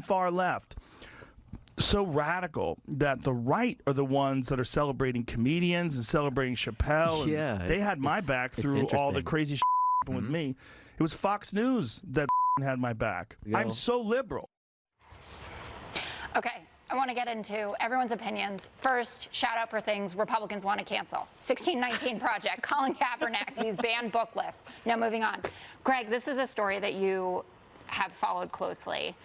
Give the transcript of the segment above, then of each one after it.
far left so radical that the right are the ones that are celebrating comedians and celebrating Chappelle. Yeah, and they had my back through all the crazy shit that happened with me. It was Fox News that had my back. I'm so liberal. Okay, I want to get into everyone's opinions. First, shout out for things Republicans want to cancel. 1619 Project, Colin Kaepernick, these banned book lists. Now moving on. Greg, this is a story that you have followed closely.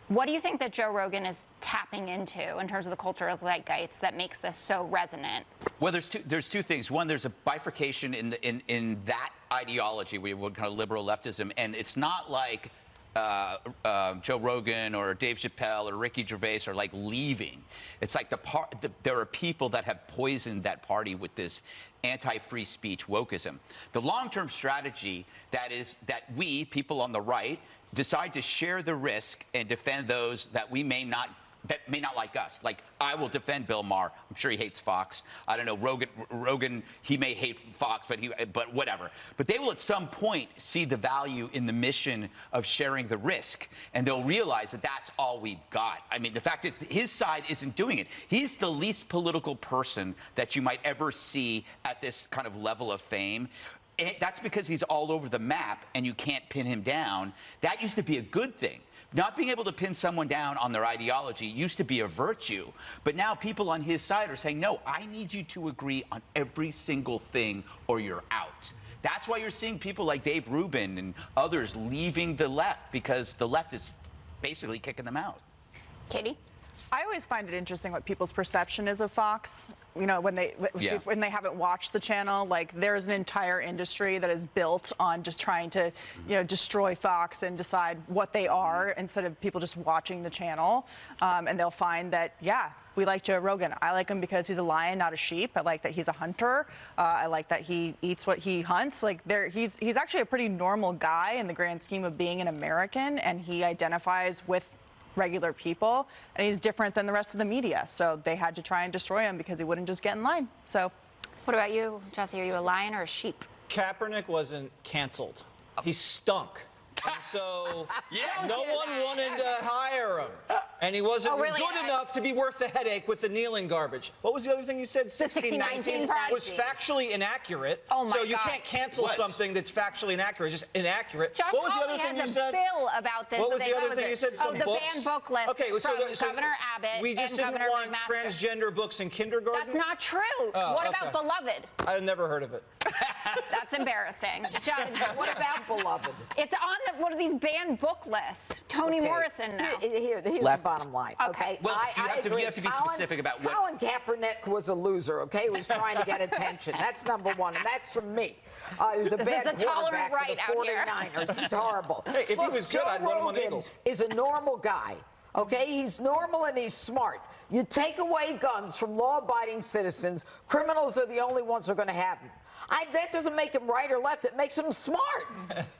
What do you think that Joe Rogan is tapping into in terms of the cultural zeitgeist that makes this so resonant? Well, there's two things. One, there's a bifurcation in that ideology, we would kind of liberal leftism, and it's not like Joe Rogan or Dave Chappelle or Ricky Gervais are like leaving. It's like there are people that have poisoned that party with this anti-free speech wokeism. The long-term strategy that we, people on the right, decide to share the risk and defend those that may not like us. Like, I will defend Bill Maher. I'm sure he hates Fox. I don't know, Rogan, he may hate Fox, but whatever. But they will at some point see the value in the mission of sharing the risk, and they'll realize that that's all we've got. I mean, the fact is, his side isn't doing it. He's the least political person that you might ever see at this kind of level of fame. That's because he's all over the map and you can't pin him down. That used to be a good thing. Not being able to pin someone down on their ideology used to be a virtue. But now people on his side are saying, no, I need you to agree on every single thing or you're out. That's why you're seeing people like Dave Rubin and others leaving the left, because the left is basically kicking them out. Katie? I always find it interesting what people's perception is of Fox. You know, when they haven't watched the channel, like, there's an entire industry that is built on just trying to, destroy Fox and decide what they are instead of people just watching the channel. And they'll find that, yeah, we like Joe Rogan. I like him because he's a lion, not a sheep. I like that he's a hunter. I like that he eats what he hunts. Like, he's actually a pretty normal guy in the grand scheme of being an American, and he identifies with regular people, and he's different than the rest of the media. So they had to try and destroy him because he wouldn't just get in line. So, what about you, Jesse? Are you a lion or a sheep? Kaepernick wasn't canceled. He stunk. And so no one wanted to hire him. And he wasn't good enough to be worth the headache with the kneeling garbage. What was the other thing you said? 1619 was factually inaccurate. Oh my so you God. can't cancel something that's factually inaccurate. It's just inaccurate. Josh what was the Hawley other thing has you said? a bill about this. What was the other thing you said? Some the books? banned book list from Governor Abbott we just and didn't Governor want McMaster. Transgender books in kindergarten? That's not true. What about Beloved? I've never heard of it. That's embarrassing. Judge, what about Beloved? It's on one of these banned book lists. Toni Morrison now. Here's the bottom line. Okay. Well, you have to be specific about what. Colin Kaepernick was a loser. Okay, he was trying to get attention. That's number one, and that's from me. He was a bad quarterback for the 49ers. He's horrible. Hey, if he was good, I'd run him on the Eagles. Is a normal guy. Okay, he's normal and he's smart. You take away guns from law-abiding citizens, criminals are the only ones who are going to have them. That doesn't make him right or left. It makes him smart,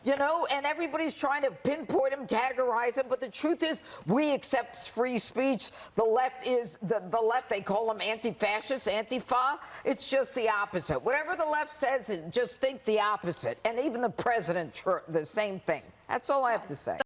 and everybody's trying to pinpoint him, categorize him. But the truth is, we accept free speech. The left is the left. They call them anti-fascist, Antifa. It's just the opposite. Whatever the left says, just think the opposite. And even the president, the same thing. That's all I have to say.